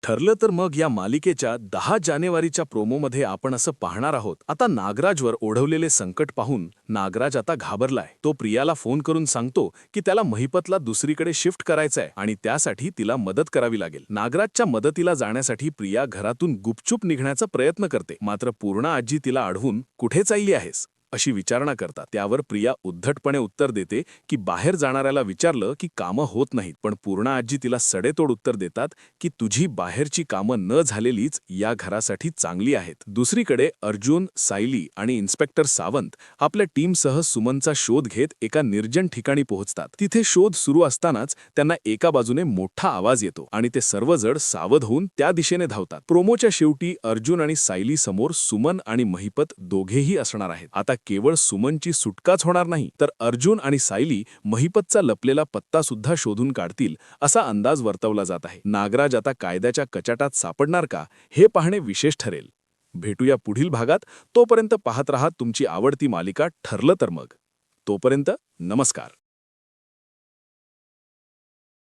ठरलं तर मग या मालिकेच्या 10 जानेवारीच्या प्रोमोमध्ये आपण असं पाहणार आहोत. आता नागराजवर ओढवलेले संकट पाहून नागराज आता घाबरलाय. तो प्रियाला फोन करून सांगतो की त्याला महिपतला दुसरीकडे शिफ्ट करायचंय आणि त्यासाठी तिला मदत करावी लागेल. नागराजच्या मदतीला जाण्यासाठी प्रिया घरातून गुपचूप निघण्याचा प्रयत्न करते. मात्र पूर्णा आजी तिला अडवून कुठे चालली आहेस अशी विचारणा करतात. त्यावर प्रिया उद्धटपणे उत्तर देते की बाहेर जाणाऱ्याला विचारलं की कामं होत नाहीत. पण पूर्णा आजी तिला सडेतोड उत्तर देतात की तुझी बाहेरची कामं न झालेलीच या घरासाठी चांगली आहेत. दुसरीकडे अर्जुन, सायली आणि इन्स्पेक्टर सावंत आपल्या टीमसह सुमनचा शोध घेत एका निर्जन ठिकाणी पोहोचतात. तिथे शोध सुरू असतानाच त्यांना एका बाजूने मोठा आवाज येतो आणि ते सर्वजण सावध होऊन त्या दिशेने धावतात. प्रोमोच्या शेवटी अर्जुन आणि सायली समोर सुमन आणि महिपत दोघेही असणार आहेत. आता केवळ सुमनची सुटकाच होणार नाही, तर अर्जुन आणि सायली महिपतचा लपलेला पत्ता सुद्धा शोधून काढतील असा अंदाज वर्तवला जात आहे. नागराज आता कायद्याच्या कचाटात सापडणार का हे पाहणे विशेष ठरेल. भेटूया पुढील भागात. तोपर्यंत पाहत रहा तुमची आवडती मालिका ठरलं तर मग. तोपर्यंत नमस्कार.